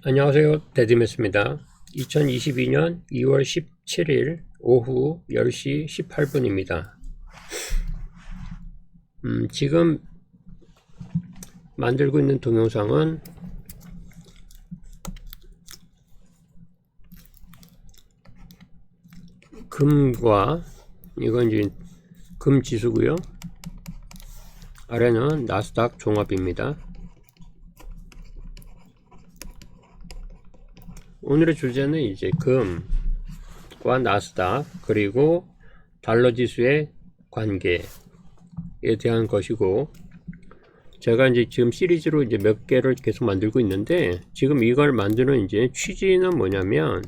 안녕하세요. 데드메스입니다. 2022년 2월 17일 오후 10시 18분입니다. 지금 만들고 있는 동영상은 금과 이건 이제 금 지수고요. 아래는 나스닥 종합입니다. 오늘의 주제는 이제 금과 나스닥 그리고 달러 지수의 관계에 대한 것이고, 제가 이제 지금 시리즈로 이제 몇 개를 계속 만들고 있는데, 지금 이걸 만드는 이제 취지는 뭐냐면,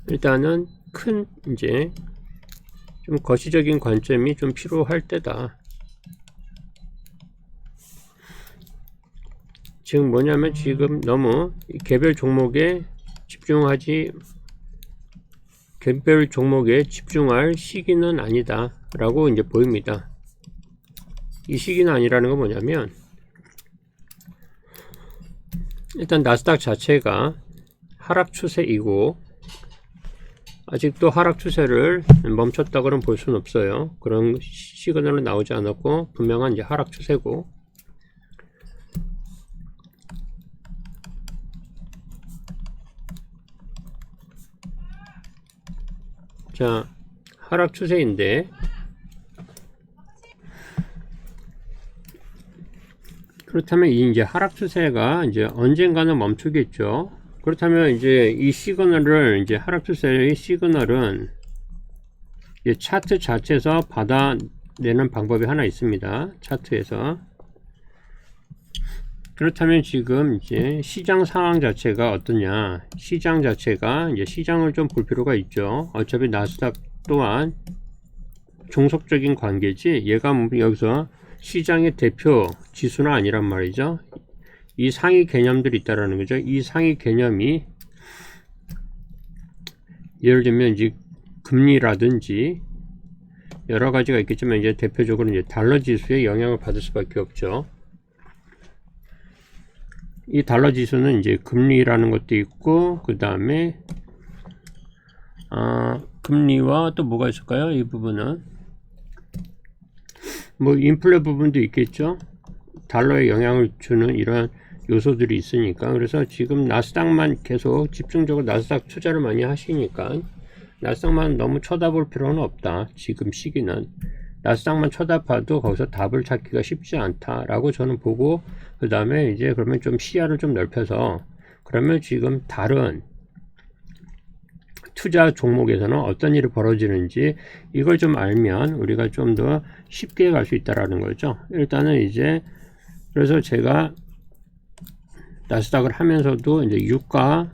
일단은 큰 이제 좀 거시적인 관점이 좀 필요할 때다. 지금 뭐냐면 지금 너무 개별 종목에 집중할 시기는 아니다 라고 이제 보입니다. 이 시기는 아니라는 건 뭐냐면, 일단 나스닥 자체가 하락 추세이고 아직도 하락 추세를 멈췄다고는 볼 수는 없어요. 그런 시그널은 나오지 않았고 분명한 이제 하락 추세고, 자, 하락 추세인데 그렇다면 이 이제 하락 추세가 이제 언젠가는 멈추겠죠. 그렇다면 이제 이 시그널을 이제 하락 추세의 시그널은 이제 차트 자체에서 받아내는 방법이 하나 있습니다. 차트에서. 그렇다면 지금 이제 시장 상황 자체가 어떠냐? 시장 자체가 이제 시장을 좀 볼 필요가 있죠. 어차피 나스닥 또한 종속적인 관계지, 얘가 여기서 시장의 대표 지수는 아니란 말이죠. 이 상위 개념들이 있다라는 거죠. 이 상위 개념이 예를 들면 이제 금리라든지 여러 가지가 있겠지만, 이제 대표적으로 이제 달러 지수에 영향을 받을 수밖에 없죠. 이 달러 지수는 이제 금리라는 것도 있고, 그 다음에 금리와 또 뭐가 있을까요? 이 부분은 뭐 인플레 부분도 있겠죠. 달러에 영향을 주는 이런 요소들이 있으니까. 그래서 지금 나스닥만 계속 집중적으로 나스닥 투자를 많이 하시니까 나스닥만 너무 쳐다볼 필요는 없다. 지금 시기는 나스닥만 쳐다봐도 거기서 답을 찾기가 쉽지 않다라고 저는 보고, 그 다음에 이제 그러면 좀 시야를 좀 넓혀서, 그러면 지금 다른 투자 종목에서는 어떤 일이 벌어지는지 이걸 좀 알면 우리가 좀 더 쉽게 갈 수 있다라는 거죠. 일단은 이제 그래서 제가 나스닥을 하면서도 이제 유가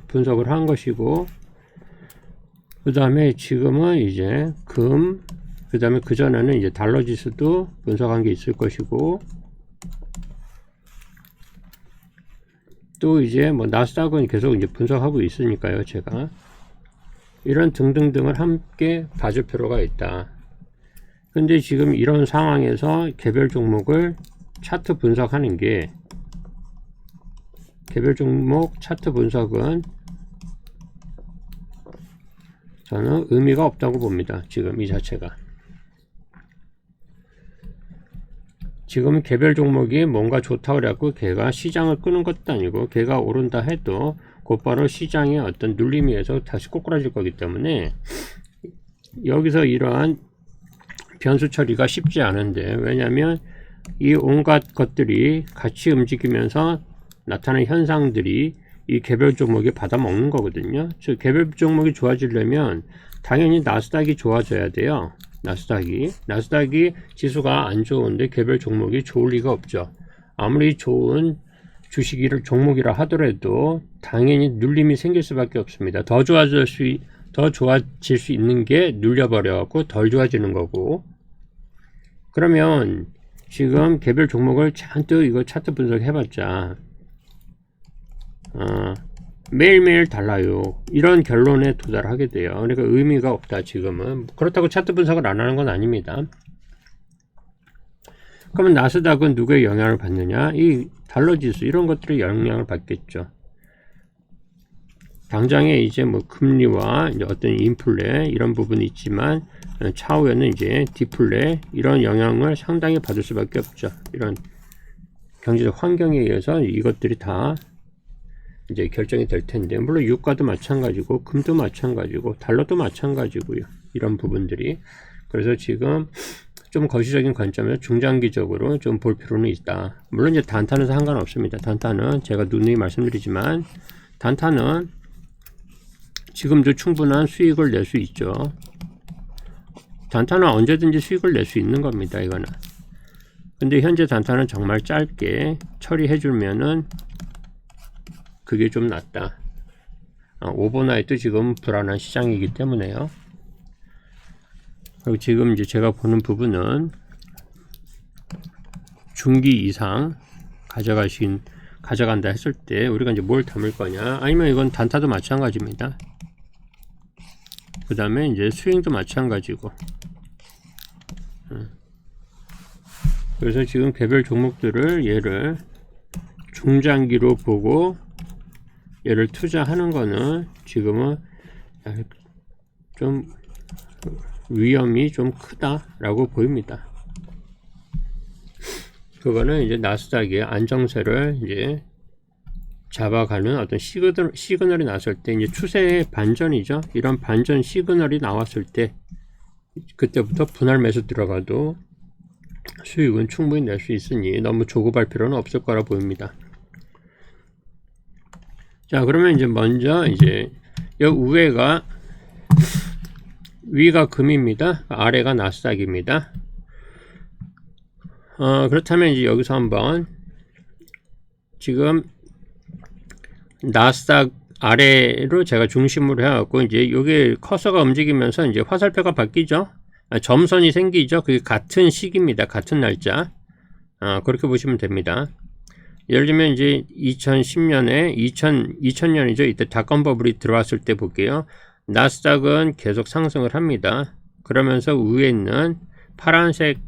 분석을 한 것이고, 그 다음에 지금은 이제 그 다음에 그 전에는 이제 달러 지수도 분석한 게 있을 것이고, 또 이제 뭐 나스닥은 계속 이제 분석하고 있으니까요. 제가 이런 등등등을 함께 봐줄 필요가 있다. 근데 지금 이런 상황에서 개별 종목을 차트 분석하는 게, 개별 종목 차트 분석은 저는 의미가 없다고 봅니다. 지금 이 자체가. 지금 개별 종목이 뭔가 좋다고 그래갖고 걔가 시장을 끄는 것도 아니고, 걔가 오른다 해도 곧바로 시장의 어떤 눌림에 의해서 다시 꼬꾸라질 거기 때문에 여기서 이러한 변수 처리가 쉽지 않은데, 왜냐하면 이 온갖 것들이 같이 움직이면서 나타나는 현상들이 이 개별 종목이 받아먹는 거거든요. 즉 개별 종목이 좋아지려면 당연히 나스닥이 좋아져야 돼요. 나스닥이 지수가 안 좋은데 개별 종목이 좋을 리가 없죠. 아무리 좋은 주식이를 종목이라 하더라도 당연히 눌림이 생길 수밖에 없습니다. 더 좋아질 수 있는 게 눌려버려 갖고 덜 좋아지는 거고. 그러면 지금 개별 종목을 잔뜩 이거 차트 분석해봤자 매일매일 달라요. 이런 결론에 도달하게 돼요. 그러니까 의미가 없다. 지금은 그렇다고 차트 분석을 안 하는 건 아닙니다. 그러면 나스닥은 누구의 영향을 받느냐? 이 달러 지수 이런 것들이 영향을 받겠죠. 당장에 이제 뭐 금리와 이제 어떤 인플레 이런 부분이 있지만 차후에는 이제 디플레 이런 영향을 상당히 받을 수밖에 없죠. 이런 경제적 환경에 의해서 이것들이 다 이제 결정이 될 텐데, 물론 유가도 마찬가지고 금도 마찬가지고 달러도 마찬가지고요. 이런 부분들이. 그래서 지금 좀 거시적인 관점에서 중장기적으로 좀 볼 필요는 있다. 물론 이제 단타는 상관없습니다. 단타는 제가 누누이 말씀드리지만 단타는 지금도 충분한 수익을 낼 수 있죠. 단타는 언제든지 수익을 낼 수 있는 겁니다. 이거는. 근데 현재 단타는 정말 짧게 처리해 주면은 그게 좀 낫다. 오버나이트 지금 불안한 시장이기 때문에요. 그리고 지금 이제 제가 보는 부분은 중기 이상 가져간다 했을 때 우리가 이제 뭘 담을 거냐, 아니면 이건 단타도 마찬가지입니다. 그 다음에 이제 스윙도 마찬가지고. 그래서 지금 개별 종목들을 얘를 중장기로 보고 얘를 투자하는 거는 지금은 좀 위험이 좀 크다라고 보입니다. 그거는 이제 나스닥의 안정세를 이제 잡아가는 어떤 시그널이 나왔을 때, 이제 추세의 반전이죠. 이런 반전 시그널이 나왔을 때 그때부터 분할 매수 들어가도 수익은 충분히 낼 수 있으니 너무 조급할 필요는 없을 거라 보입니다. 자, 그러면 이제 먼저 이제 여기 위가 금입니다. 아래가 나스닥입니다. 그렇다면 이제 여기서 한번 지금 나스닥 아래로 제가 중심으로 해갖고 이제 여기 커서가 움직이면서 이제 화살표가 바뀌죠. 점선이 생기죠. 그게 같은 시기입니다. 같은 날짜. 그렇게 보시면 됩니다. 예를 들면 이제 2010년에 2000년이죠. 이때 닷컴 버블이 들어왔을 때 볼게요. 나스닥은 계속 상승을 합니다. 그러면서 위에 있는 파란색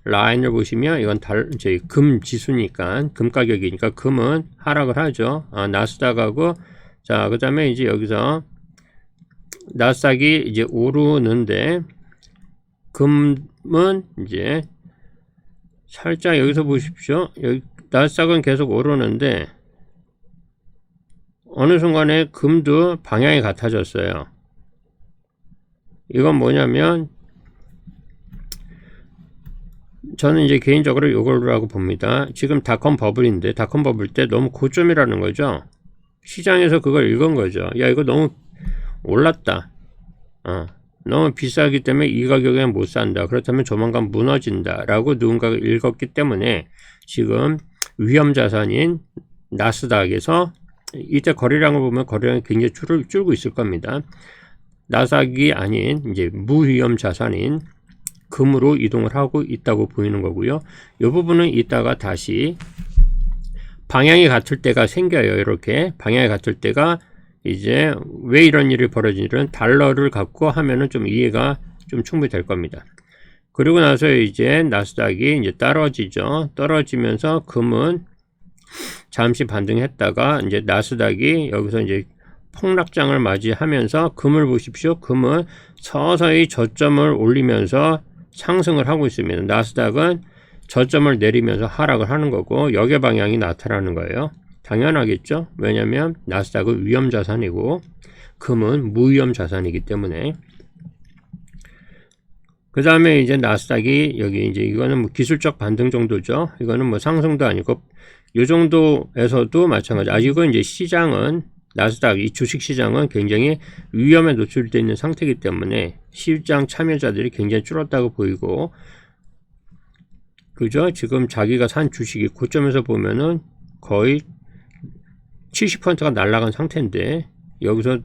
라인을 보시면 이건 이제 금 지수니까, 금 가격이니까 금은 하락을 하죠. 나스닥하고. 자, 그 다음에 이제 여기서 나스닥이 이제 오르는데 금은 이제 살짝 여기서 보십시오. 여기 나스닥은 계속 오르는데 어느 순간에 금도 방향이 같아졌어요. 이건 뭐냐면 저는 이제 개인적으로 이걸로라고 봅니다. 지금 닷컴 버블인데 닷컴 버블 때 너무 고점이라는 거죠. 시장에서 그걸 읽은 거죠. 야, 이거 너무 올랐다. 너무 비싸기 때문에 이 가격에 못 산다. 그렇다면 조만간 무너진다 라고 누군가가 읽었기 때문에 지금 위험 자산인 나스닥에서 이때 거래량을 보면 거래량이 굉장히 줄고 있을 겁니다. 나스닥이 아닌 이제 무위험 자산인 금으로 이동을 하고 있다고 보이는 거고요. 이 부분은 이따가 다시 방향이 같을 때가 생겨요. 이렇게 방향이 같을 때가 이제 왜 이런 일이 벌어지는지는 달러를 갖고 하면은 좀 이해가 좀 충분히 될 겁니다. 그리고 나서 이제 나스닥이 이제 떨어지죠. 떨어지면서 금은 잠시 반등했다가 이제 나스닥이 여기서 이제 폭락장을 맞이하면서 금을 보십시오. 금은 서서히 저점을 올리면서 상승을 하고 있습니다. 나스닥은 저점을 내리면서 하락을 하는 거고 역의 방향이 나타나는 거예요. 당연하겠죠. 왜냐하면 나스닥은 위험 자산이고 금은 무위험 자산이기 때문에. 그 다음에 이제 나스닥이 여기 이제 이거는 뭐 기술적 반등 정도죠. 이거는 뭐 상승도 아니고 이 정도에서도 마찬가지. 이건 이제 시장은 나스닥 이 주식 시장은 굉장히 위험에 노출되어 있는 상태이기 때문에 시장 참여자들이 굉장히 줄었다고 보이고, 그죠? 지금 자기가 산 주식이 고점에서 보면은 거의 70%가 날아간 상태인데 여기서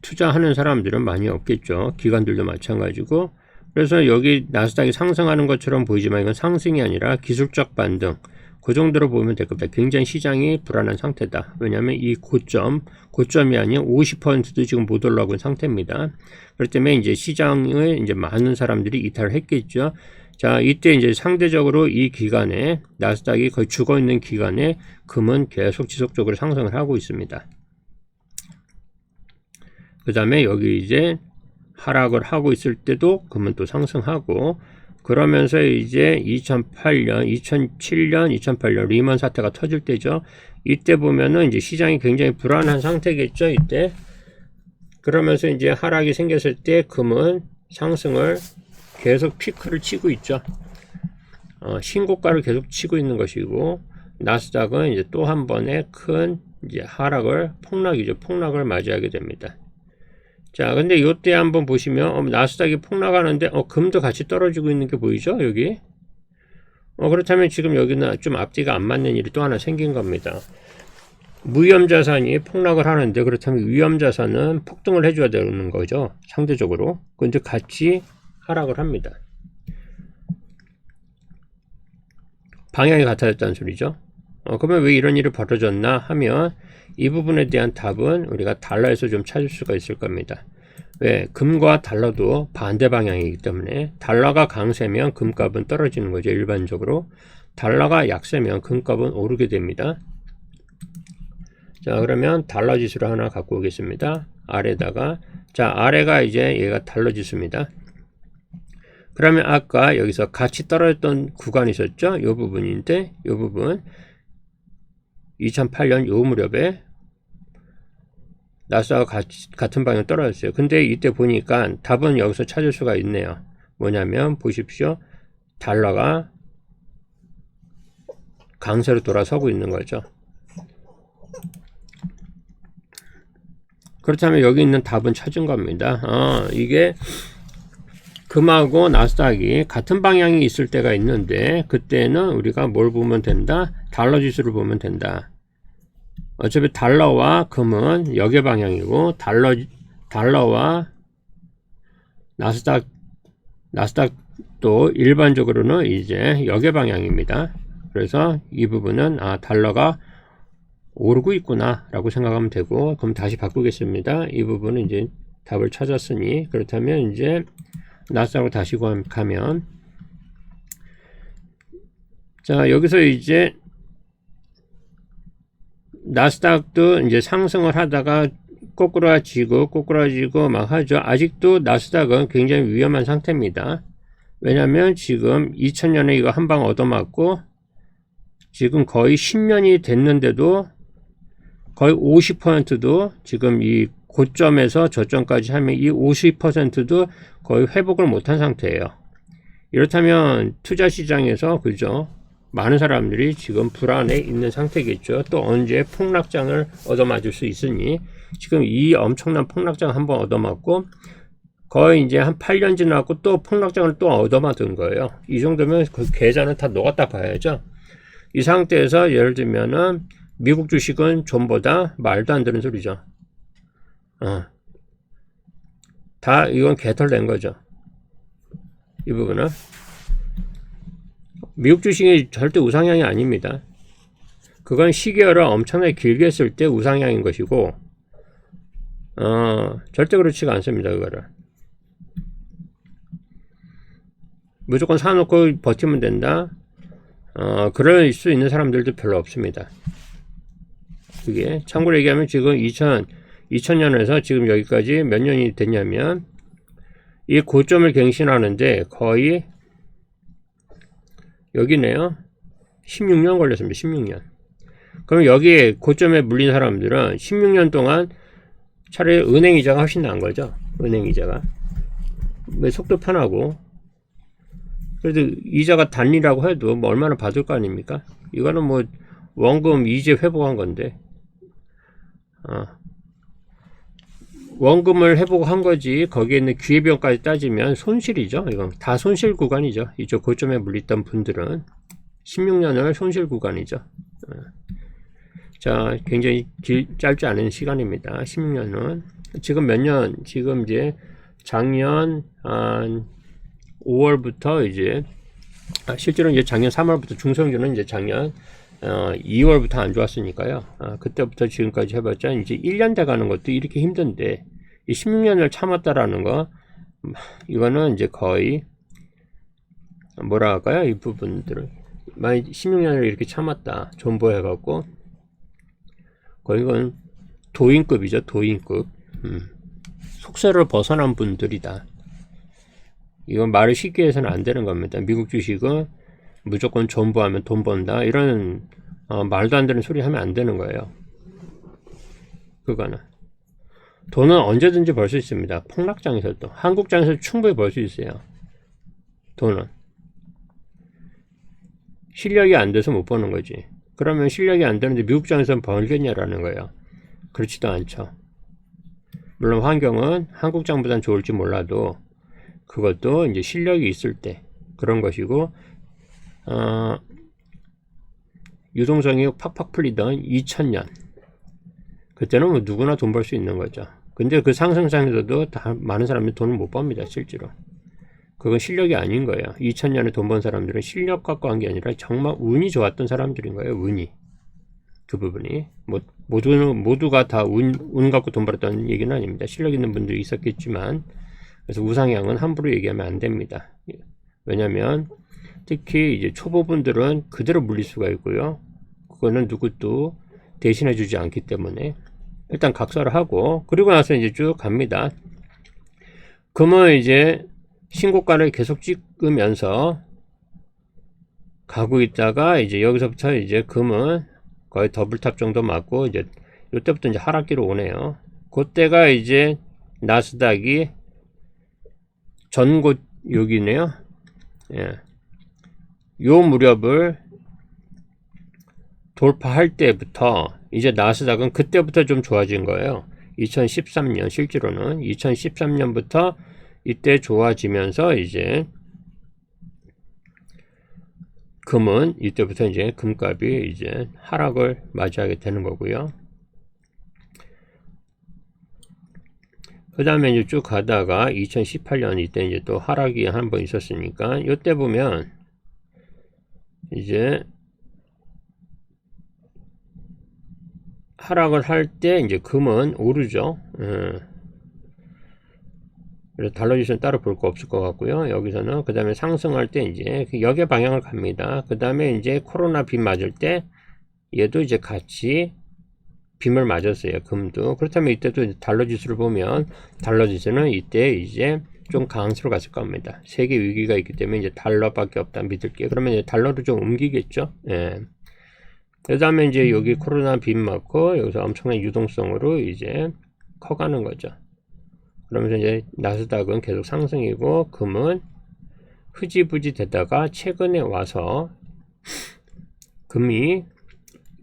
투자하는 사람들은 많이 없겠죠. 기관들도 마찬가지고. 그래서 여기 나스닥이 상승하는 것처럼 보이지만 이건 상승이 아니라 기술적 반등, 그 정도로 보면 될 겁니다. 굉장히 시장이 불안한 상태다. 왜냐하면 이 고점이 아닌 50%도 지금 못 올라오고 있는 상태입니다. 그렇기 때문에 이제 시장에 이제 많은 사람들이 이탈을 했겠죠. 자, 이때 이제 상대적으로 이 기간에 나스닥이 거의 죽어 있는 기간에 금은 계속 지속적으로 상승을 하고 있습니다. 그 다음에 여기 이제 하락을 하고 있을 때도 금은 또 상승하고, 그러면서 이제 2008년, 2007년, 2008년 리먼 사태가 터질 때죠. 이때 보면은 이제 시장이 굉장히 불안한 상태겠죠, 이때. 그러면서 이제 하락이 생겼을 때 금은 상승을 계속 피크를 치고 있죠. 신고가를 계속 치고 있는 것이고, 나스닥은 이제 또 한 번의 큰 이제 하락을, 폭락을 맞이하게 됩니다. 자, 근데 이때 한번 보시면 나스닥이 폭락하는데 금도 같이 떨어지고 있는 게 보이죠, 여기. 그렇다면 지금 여기는 좀 앞뒤가 안 맞는 일이 또 하나 생긴 겁니다. 무위험자산이 폭락을 하는데, 그렇다면 위험자산은 폭등을 해줘야 되는 거죠, 상대적으로. 근데 같이 하락을 합니다. 방향이 같아졌다는 소리죠. 그러면 왜 이런 일이 벌어졌나 하면, 이 부분에 대한 답은 우리가 달러에서 좀 찾을 수가 있을 겁니다. 왜? 금과 달러도 반대 방향이기 때문에 달러가 강세면 금값은 떨어지는 거죠, 일반적으로. 달러가 약세면 금값은 오르게 됩니다. 자, 그러면 달러 지수를 하나 갖고 오겠습니다. 아래다가, 자, 아래가 이제 얘가 달러 지수입니다. 그러면 아까 여기서 같이 떨어졌던 구간이 있었죠? 이 부분인데, 이 부분 2008년 요 무렵에 나스닥과 같은 방향으로 떨어졌어요. 근데 이때 보니까 답은 여기서 찾을 수가 있네요. 뭐냐면 보십시오. 달러가 강세로 돌아서고 있는 거죠. 그렇다면 여기 있는 답은 찾은 겁니다. 이게 금하고 나스닥이 같은 방향이 있을 때가 있는데, 그때는 우리가 뭘 보면 된다? 달러 지수를 보면 된다. 어차피 달러와 금은 역의 방향이고, 달러와 나스닥도 일반적으로는 이제 역의 방향입니다. 그래서 이 부분은 달러가 오르고 있구나 라고 생각하면 되고, 그럼 다시 바꾸겠습니다. 이 부분은 이제 답을 찾았으니, 그렇다면 이제 나스닥으로 다시 가면, 자, 여기서 이제 나스닥도 이제 상승을 하다가 꼬꾸라지고 막 하죠. 아직도 나스닥은 굉장히 위험한 상태입니다. 왜냐면 지금 2000년에 이거 한 방 얻어맞고 지금 거의 10년이 됐는데도 거의 50%도 지금 이 고점에서 저점까지 하면 이 50%도 거의 회복을 못한 상태예요. 이렇다면 투자 시장에서, 그죠, 많은 사람들이 지금 불안해 있는 상태겠죠. 또 언제 폭락장을 얻어맞을 수 있으니, 지금 이 엄청난 폭락장 한번 얻어맞고 거의 이제 한 8년 지나고 또 폭락장을 또 얻어맞은 거예요. 이 정도면 그 계좌는 다 녹았다 봐야죠. 이 상태에서 예를 들면은 미국 주식은 좀보다 말도 안 되는 소리죠. 다 이건 개털된 거죠. 이 부분은 미국 주식이 절대 우상향이 아닙니다. 그건 시계열을 엄청나게 길게 했을 때 우상향인 것이고, 절대 그렇지가 않습니다. 그거를 무조건 사놓고 버티면 된다, 그럴 수 있는 사람들도 별로 없습니다. 그게 참고로 얘기하면 지금 2000년에서 지금 여기까지 몇 년이 됐냐면, 이 고점을 갱신하는데 거의 여기네요. 16년 걸렸습니다. 16년. 그럼 여기에 고점에 물린 사람들은 16년 동안 차라리 은행 이자가 훨씬 나은 거죠. 은행 이자가. 왜 속도 편하고. 그래도 이자가 단리라고 해도 뭐 얼마나 받을 거 아닙니까? 이거는 뭐 원금 이제 회복한 건데. 원금을 회복한 거지, 거기에 있는 기회비용까지 따지면 손실이죠. 이건 다 손실 구간이죠. 이쪽 고점에 물렸던 분들은 16년을 손실 구간이죠. 자, 굉장히 짧지 않은 시간입니다. 16년은 지금 몇 년, 지금 이제 작년 5월부터 이제 실제로 이제 작년 3월부터, 중성주는 이제 작년 2월부터 안 좋았으니까요. 그때부터 지금까지 해봤자 이제 1년 돼 가는 것도 이렇게 힘든데, 이 16년을 참았다라는 거, 이거는 이제 거의 뭐라 할까요? 이 부분들을 많이 16년을 이렇게 참았다 존버해갖고 거의 건 도인급이죠. 도인급. 속세를 벗어난 분들이다. 이건 말을 쉽게 해서는 안 되는 겁니다. 미국 주식은 무조건 존버하면 돈 번다 이런 말도 안 되는 소리 하면 안 되는 거예요. 그거는 돈은 언제든지 벌 수 있습니다. 폭락장에서도 한국장에서 충분히 벌 수 있어요. 돈은 실력이 안 돼서 못 버는 거지. 그러면 실력이 안 되는데 미국장에서는 벌겠냐라는 거예요. 그렇지도 않죠. 물론 환경은 한국장보단 좋을지 몰라도 그것도 이제 실력이 있을 때 그런 것이고 유동성이 팍팍 풀리던 2000년 그때는 뭐 누구나 돈 벌 수 있는 거죠. 근데 그 상승장에서도 다 많은 사람들이 돈을 못 법니다. 실제로 그건 실력이 아닌 거예요. 2000년에 돈 번 사람들은 실력 갖고 한 게 아니라 정말 운이 좋았던 사람들인 거예요. 운이. 그 부분이 뭐 모두가 다 운 갖고 돈 벌었다는 얘기는 아닙니다. 실력 있는 분들이 있었겠지만 그래서 우상향은 함부로 얘기하면 안 됩니다. 왜냐면 특히 이제 초보분들은 그대로 물릴 수가 있고요. 그거는 누구도 대신해 주지 않기 때문에 일단 각설을 하고 그리고 나서 이제 쭉 갑니다. 금은 이제 신고가를 계속 찍으면서 가고 있다가 이제 여기서부터 이제 금은 거의 더블탑 정도 맞고 이제 이때부터 이제 하락기로 오네요. 그때가 이제 나스닥이 전고 여기네요. 예. 요 무렵을 돌파할 때부터 이제 나스닥은 그때부터 좀 좋아진 거예요. 2013년 실제로는 2013년부터 이때 좋아지면서 이제 금은 이때부터 이제 금값이 이제 하락을 맞이하게 되는 거고요. 그 다음에 이제 쭉 가다가 2018년 이때 이제 또 하락이 한번 있었으니까 이때 보면 이제 하락을 할 때 이제 금은 오르죠. 그래서 달러지수는 따로 볼 거 없을 것 같고요. 여기서는 그 다음에 상승할 때 이제 역의 방향을 갑니다. 그 다음에 이제 코로나 빔 맞을 때 얘도 이제 같이 빔을 맞았어요. 금도. 그렇다면 이때도 달러지수를 보면 달러지수는 이때 이제 좀 강세로 갔을 겁니다. 세계 위기가 있기 때문에 이제 달러밖에 없다 믿을게요. 그러면 이제 달러로 좀 옮기겠죠. 예. 그 다음에 이제 여기 코로나 빔 맞고 여기서 엄청난 유동성으로 이제 커가는 거죠. 그러면서 이제 나스닥은 계속 상승이고 금은 흐지부지 되다가 최근에 와서 금이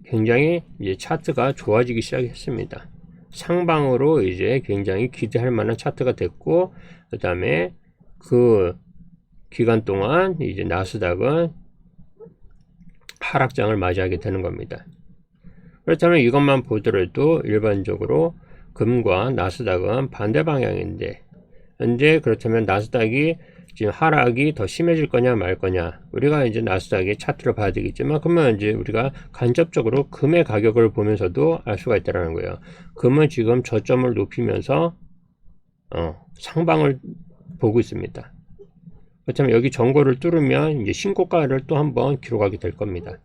굉장히 이제 차트가 좋아지기 시작했습니다. 상방으로 이제 굉장히 기대할 만한 차트가 됐고 그 다음에 그 기간 동안 이제 나스닥은 하락장을 맞이하게 되는 겁니다. 그렇다면 이것만 보더라도 일반적으로 금과 나스닥은 반대 방향인데 현재 그렇다면 나스닥이 지금 하락이 더 심해질 거냐 말 거냐 우리가 이제 나스닥의 차트를 봐야 되겠지만 그러면 이제 우리가 간접적으로 금의 가격을 보면서도 알 수가 있다는 거예요. 금은 지금 저점을 높이면서 상방을 보고 있습니다. 그렇다면 여기 전고를 뚫으면 이제 신고가를 또 한번 기록하게 될 겁니다.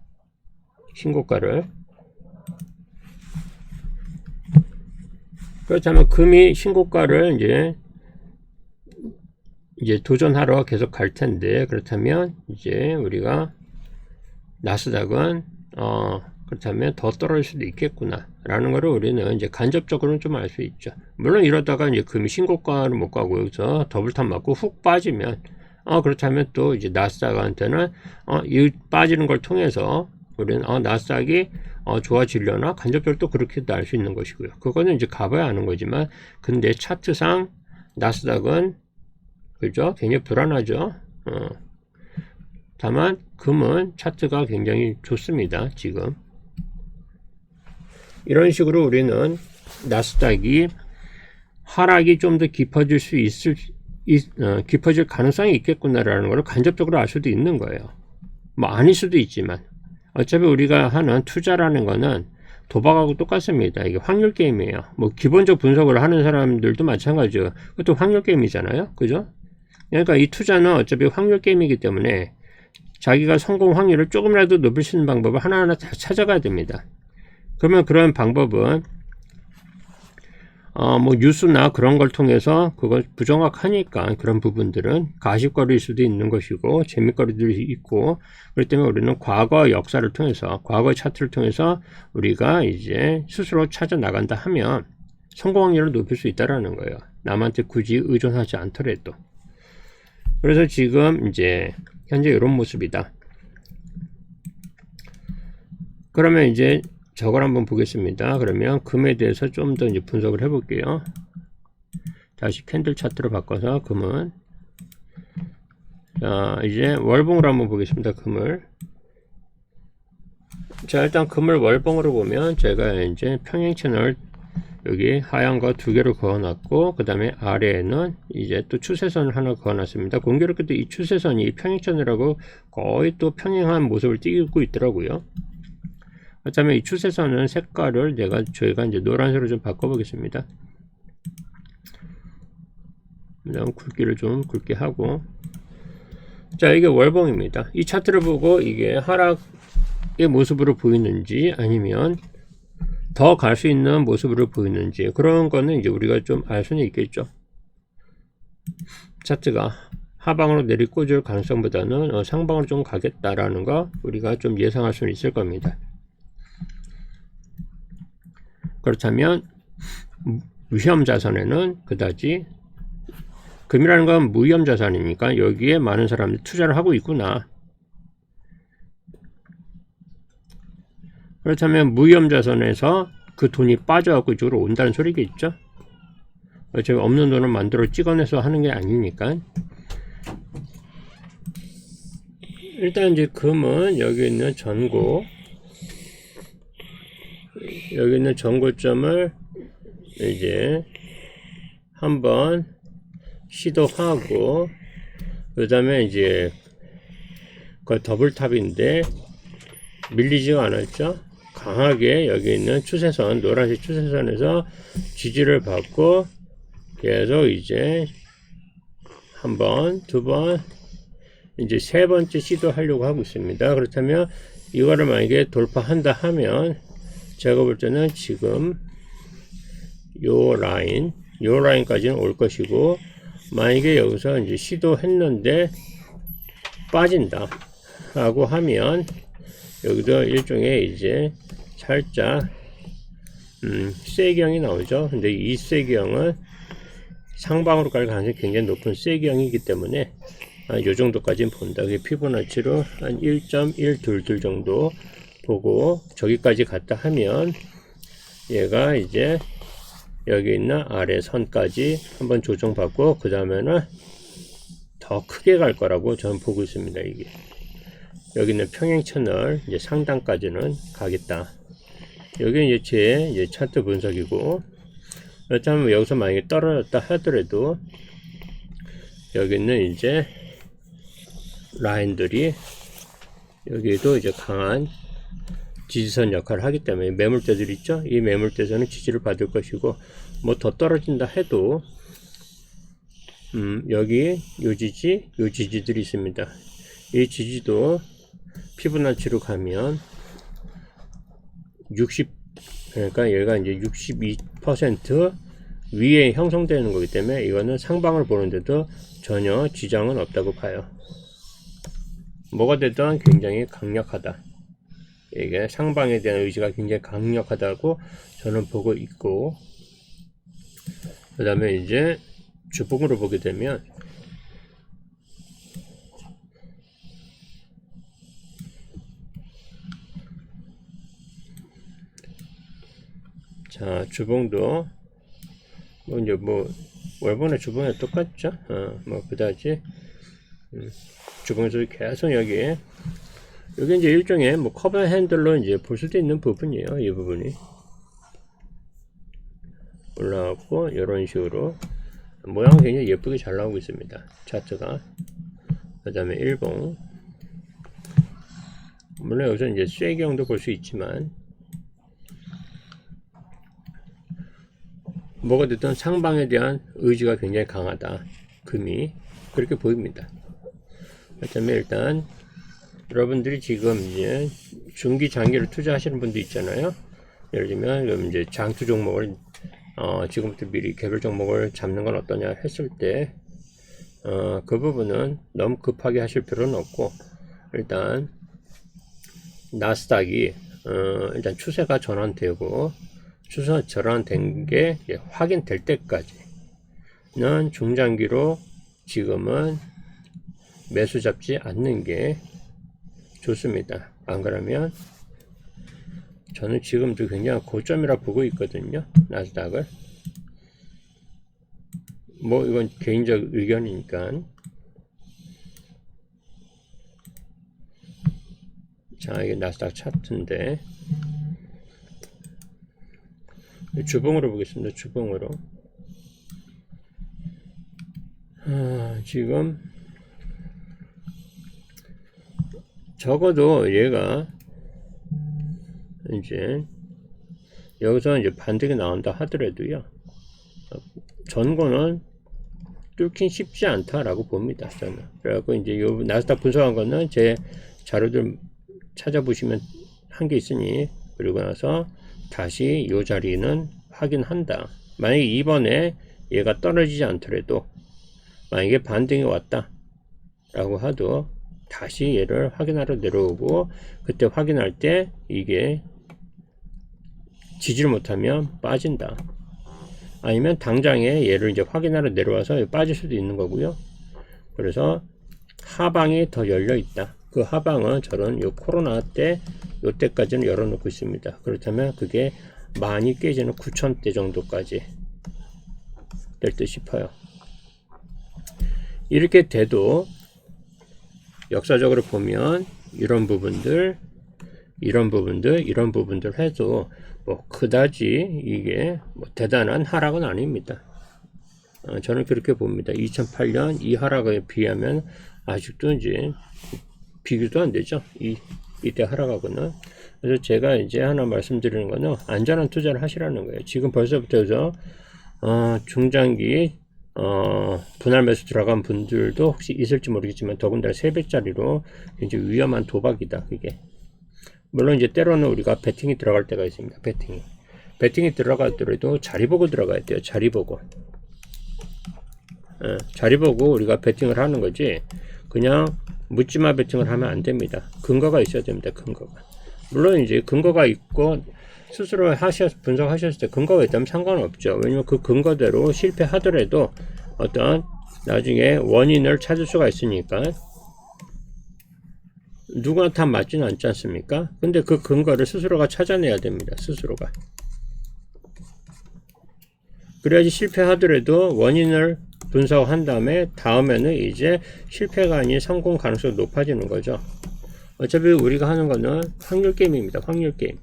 신고가를. 그렇다면 금이 신고가를 이제 도전하러 계속 갈 텐데 그렇다면 이제 우리가 나스닥은 그렇다면 더 떨어질 수도 있겠구나 라는 거를 우리는 이제 간접적으로는 좀 알 수 있죠. 물론 이러다가 이제 금이 신고가를 못 가고 여기서 더블탑 맞고 훅 빠지면 그렇다면 또 이제 나스닥한테는 이 빠지는 걸 통해서 우리는 나스닥이 좋아지려나 간접적으로 또 그렇게도 알 수 있는 것이고요. 그거는 이제 가봐야 아는 거지만 근데 차트상 나스닥은 그죠? 굉장히 불안하죠. 다만 금은 차트가 굉장히 좋습니다. 지금 이런 식으로 우리는 나스닥이 하락이 좀 더 깊어질 수 깊어질 가능성이 있겠구나라는 걸 간접적으로 알 수도 있는 거예요. 뭐 아닐 수도 있지만 어차피 우리가 하는 투자라는 거는 도박하고 똑같습니다. 이게 확률 게임이에요. 뭐 기본적 분석을 하는 사람들도 마찬가지죠. 그것도 확률 게임이잖아요. 그죠? 그러니까 이 투자는 어차피 확률 게임이기 때문에 자기가 성공 확률을 조금이라도 높일 수 있는 방법을 하나하나 다 찾아가야 됩니다. 그러면 그런 방법은 뭐 뉴스나 그런 걸 통해서 그걸 부정확하니까 그런 부분들은 가십거리일 수도 있는 것이고 재미거리들이 있고, 그렇기 때문에 우리는 과거 역사를 통해서, 과거 차트를 통해서 우리가 이제 스스로 찾아 나간다 하면 성공 확률을 높일 수 있다라는 거예요. 남한테 굳이 의존하지 않더라도. 그래서 지금 이제 현재 이런 모습이다. 그러면 이제 저걸 한번 보겠습니다. 그러면 금에 대해서 좀 더 이제 분석을 해 볼게요. 다시 캔들 차트로 바꿔서 금은, 자 이제 월봉으로 한번 보겠습니다. 금을. 자 일단 금을 월봉으로 보면 제가 이제 평행 채널 여기 하얀 거 두 개를 그어놨고, 그 다음에 아래에는 이제 또 추세선을 하나 그어놨습니다. 공교롭게도 이 추세선이 평행선이라고 거의 또 평행한 모습을 띄고 있더라고요. 그렇다면 이 추세선은 색깔을 저희가 이제 노란색으로 좀 바꿔보겠습니다. 그다음 굵기를 좀 굵게 하고, 자 이게 월봉입니다. 이 차트를 보고 이게 하락의 모습으로 보이는지 아니면 더 갈 수 있는 모습으로 보이는지, 그런 거는 이제 우리가 좀 알 수는 있겠죠. 차트가 하방으로 내리꽂을 가능성보다는 상방으로 좀 가겠다라는 거 우리가 좀 예상할 수는 있을 겁니다. 그렇다면 위험 자산에는 그다지, 금이라는 건 무위험 자산이니까 여기에 많은 사람들이 투자를 하고 있구나. 그렇다면 무위험 자산에서 그 돈이 빠져갖고 이쪽으로 온다는 소리겠죠. 어차피 없는 돈을 만들어 찍어내서 하는 게 아니니까. 일단 이제 금은 여기 있는 전고, 여기 있는 전고점을 이제 한번 시도하고, 그 다음에 이제 그 더블탑인데 밀리지가 않았죠. 강하게 여기 있는 추세선, 노란색 추세선에서 지지를 받고 계속 이제 한 번, 두 번, 이제 세 번째 시도하려고 하고 있습니다. 그렇다면 이거를 만약에 돌파한다 하면 제가 볼 때는 지금 요 라인까지는 올 것이고, 만약에 여기서 이제 시도했는데 빠진다 라고 하면 여기도 일종의 이제 살짝 쐐기형이 나오죠. 근데 이 쐐기형은 상방으로 갈 가능성이 굉장히 높은 쐐기형이기 때문에 이 정도까지는 본다. 피보나치로 한 1.122 정도 보고 저기까지 갔다 하면 얘가 이제 여기 있는 아래 선까지 한번 조정받고, 그 다음에는 더 크게 갈 거라고 저는 보고 있습니다. 이게 여기 있는 평행 채널 이제 상단까지는 가겠다. 여기는 이제 제 차트 분석이고, 그렇다면 여기서 만약에 떨어졌다 하더라도 여기 있는 이제 라인들이 여기에도 이제 강한 지지선 역할을 하기 때문에 매물대들 있죠. 이 매물대에서는 지지를 받을 것이고, 뭐 더 떨어진다 해도 여기 요 지지들이 있습니다. 이 지지도 피보나치로 가면 그러니까 얘가 이제 62% 위에 형성되는 거기 때문에 이거는 상방을 보는데도 전혀 지장은 없다고 봐요. 뭐가 되든 굉장히 강력하다. 이게 상방에 대한 의지가 굉장히 강력하다고 저는 보고 있고, 그 다음에 이제 주봉으로 보게 되면 자 주봉도 이제 월봉의 주봉에 똑같죠. 그다지 주봉에서 계속 여기 이제 일종의 커버 핸들로 이제 볼 수도 있는 부분이에요. 이 부분이 올라왔고 이런 식으로 모양은 굉장히 예쁘게 잘 나오고 있습니다. 차트가. 그 다음에 일봉, 물론 여기서 이제 쐐기형도 볼 수 있지만 뭐가 됐든 상방에 대한 의지가 굉장히 강하다. 금이 그렇게 보입니다. 그렇다면 일단 여러분들이 지금 이제 중기 장기를 투자하시는 분도 있잖아요. 예를 들면 이제 장투 종목을 지금부터 미리 개별 종목을 잡는 건 어떠냐 했을 때 그 부분은 너무 급하게 하실 필요는 없고, 일단 나스닥이 일단 추세가 전환되고, 추세 전환된 게 확인될 때까지는 중장기로 지금은 매수 잡지 않는 게 좋습니다. 안 그러면 저는 지금도 굉장히 고점이라 보고 있거든요, 나스닥을. 뭐 이건 개인적 의견이니까. 자, 이게 나스닥 차트인데 주봉으로 보겠습니다. 주봉으로. 지금 적어도 얘가 이제 여기서 이제 반등이 나온다 하더라도요, 전고는 뚫긴 쉽지 않다라고 봅니다, 저는. 그래갖고 이제 요 나스닥 분석한 거는 제 자료들 찾아보시면 한 게 있으니, 그리고 나서 다시 요 자리는 확인한다. 만약에 이번에 얘가 떨어지지 않더라도, 만약에 반등이 왔다 라고 하도 다시 얘를 확인하러 내려오고, 그때 확인할 때 이게 지지를 못하면 빠진다. 아니면 당장에 얘를 이제 확인하러 내려와서 빠질 수도 있는 거고요. 그래서 하방이 더 열려 있다. 그 하방은 저는 요 코로나 때 요때까지는 열어놓고 있습니다. 그렇다면 그게 많이 깨지는 9,000대 정도까지 될 듯 싶어요. 이렇게 돼도 역사적으로 보면 이런 부분들 해도 뭐 그다지 이게 뭐 대단한 하락은 아닙니다. 저는 그렇게 봅니다. 2008년 이 하락에 비하면 아직도 이제 비교도 안 되죠. 이때 하락하고는. 그래서 제가 이제 하나 말씀드리는 거는 안전한 투자를 하시라는 거예요. 지금 벌써부터 중장기 분할 매수 들어간 분들도 혹시 있을지 모르겠지만, 더군다나 3배짜리로 굉장히 위험한 도박이다, 그게. 물론 이제 때로는 우리가 베팅이 들어갈 때가 있습니다. 베팅이 들어가더라도 자리 보고 들어가야 돼요. 자리 보고. 자리 보고 우리가 베팅을 하는 거지, 그냥 묻지마 베팅을 하면 안 됩니다. 근거가 있어야 됩니다. 근거가. 물론 이제 근거가 있고 스스로 분석하셨을 때 근거가 있다면 상관없죠. 왜냐면 그 근거대로 실패하더라도 어떤 나중에 원인을 찾을 수가 있으니까. 누구나 다 맞지는 않지 않습니까? 근데 그 근거를 스스로가 찾아내야 됩니다. 스스로가. 그래야지 실패하더라도 원인을 분석한 다음에는 이제 실패가 아닌 성공 가능성이 높아지는 거죠. 어차피 우리가 하는 거는 확률 게임입니다. 확률 게임.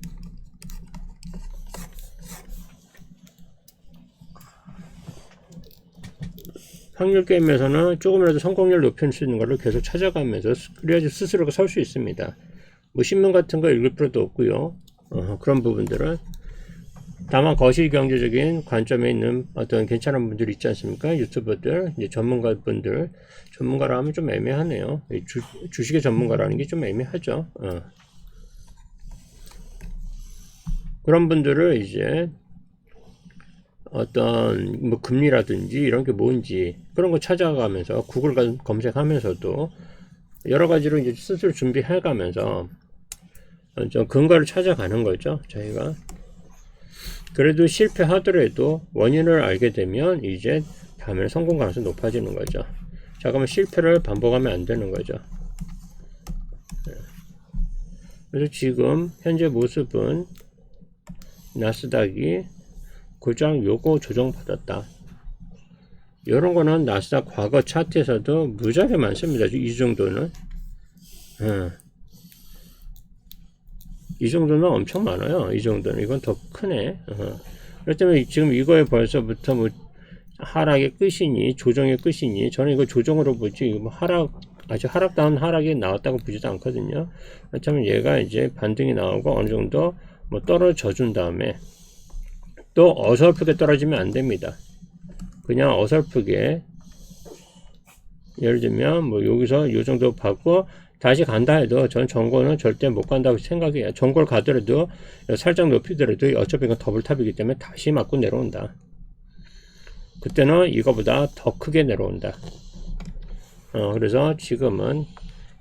확률 게임에서는 조금이라도 성공률 높일 수 있는 거를 계속 찾아가면서, 그래야지 스스로가 설 수 있습니다. 뭐 신문 같은 거 읽을 필요도 없고요. 그런 부분들은. 다만 거시 경제적인 관점에 있는 어떤 괜찮은 분들 있지 않습니까? 유튜버들, 이제 전문가라 하면 좀 애매하네요. 주식의 전문가라는 게 좀 애매하죠. 그런 분들을 이제 어떤 뭐 금리라든지 이런 게 뭔지 그런 거 찾아가면서 구글 검색하면서도 여러 가지로 이제 스스로 준비해 가면서 좀 근거를 찾아가는 거죠, 저희가. 그래도 실패하더라도 원인을 알게 되면 이제 다음에는 성공 가능성이 높아지는 거죠. 자, 그러면 실패를 반복하면 안 되는 거죠. 그래서 지금 현재 모습은 나스닥이 고장 요거 조정받았다. 이런 거는 나스닥 과거 차트에서도 무지하게 많습니다. 이 정도는. 이 정도는 엄청 많아요. 이 정도는. 이건 더 크네. 그렇기 때문에 지금 이거에 벌써부터 뭐 하락의 끝이니 조정의 끝이니, 저는 이거 조정으로 보지, 뭐 아주 하락다운 하락이 나왔다고 보지도 않거든요. 그렇다면 얘가 이제 반등이 나오고 어느 정도 뭐 떨어져 준 다음에 또 어설프게 떨어지면 안 됩니다. 그냥 어설프게, 예를 들면 뭐 여기서 요 정도 받고 다시 간다 해도 전 전고는 절대 못 간다고 생각해요. 전고를 가더라도 살짝 높이더라도 어차피 이건 더블탑이기 때문에 다시 맞고 내려온다. 그때는 이거보다 더 크게 내려온다. 그래서 지금은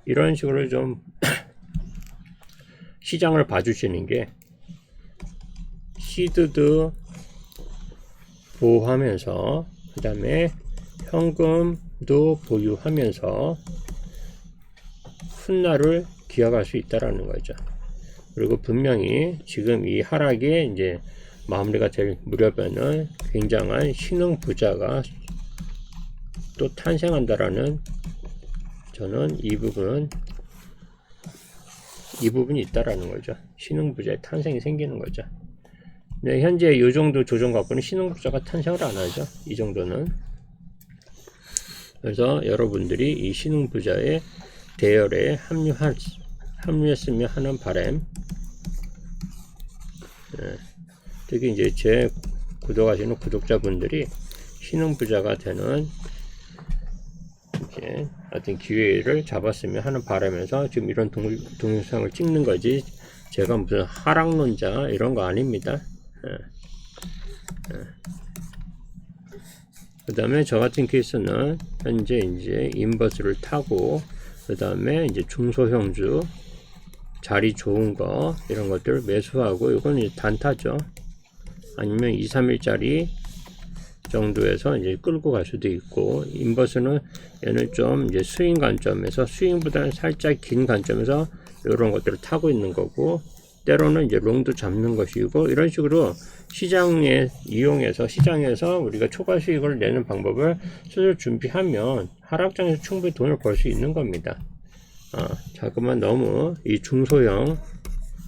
이런 식으로 좀 시장을 봐주시는 게, 시드도 보호하면서 그 다음에 현금도 보유하면서 훗날을 기약할 수 있다라는 거죠. 그리고 분명히 지금 이 하락이 이제 마무리가 될 무렵에는 굉장한 신흥 부자가 또 탄생한다라는, 저는 이 부분이 있다라는 거죠. 신흥 부자의 탄생이 생기는 거죠. 네, 현재 이 정도 조정 갖고는 신흥 부자가 탄생을 안 하죠. 이 정도는. 그래서 여러분들이 이 신흥 부자의 대열에 합류했으면 하는 바람. 네, 특히 이제 제 구독하시는 구독자분들이 신흥 부자가 되는 이제 어떤 기회를 잡았으면 하는 바람에서 지금 이런 동영상을 찍는 거지, 제가 무슨 하락론자 이런 거 아닙니다. 그 다음에 저 같은 케이스는 현재 이제 인버스를 타고 그 다음에 이제 중소형주 자리 좋은 거 이런 것들 매수하고, 이건 이제 단타죠. 아니면 2, 3일짜리 정도에서 이제 끌고 갈 수도 있고, 인버스는 얘는 좀 이제 스윙 관점에서, 스윙보다는 살짝 긴 관점에서 이런 것들을 타고 있는 거고, 때로는 이제 롱도 잡는 것이고, 이런 식으로 시장에 이용해서 시장에서 우리가 초과 수익을 내는 방법을 스스로 준비하면 하락장에서 충분히 돈을 벌 수 있는 겁니다. 자꾸만 너무 이 중소형,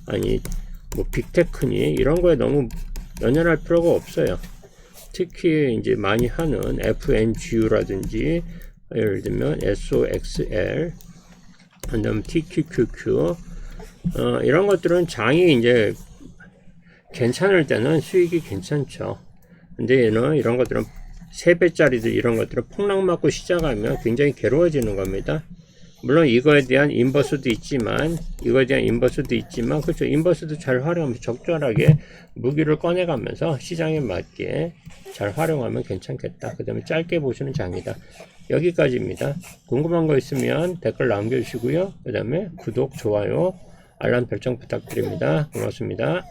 아니 뭐 빅테크니 이런 거에 너무 연연할 필요가 없어요. 특히 이제 많이 하는 FNGU라든지, 예를 들면 SOXL, 그다음 TQQQ, 이런 것들은 장이 이제 괜찮을 때는 수익이 괜찮죠. 근데 얘는 이런 것들은 3배짜리들 이런 것들은 폭락 맞고 시작하면 굉장히 괴로워지는 겁니다. 물론 이거에 대한 인버스도 있지만, 그렇죠. 인버스도 잘 활용하면서 적절하게 무기를 꺼내가면서 시장에 맞게 잘 활용하면 괜찮겠다. 그 다음에 짧게 보시는 장이다. 여기까지입니다. 궁금한 거 있으면 댓글 남겨주시고요. 그 다음에 구독, 좋아요, 알람 설정 부탁드립니다. 고맙습니다.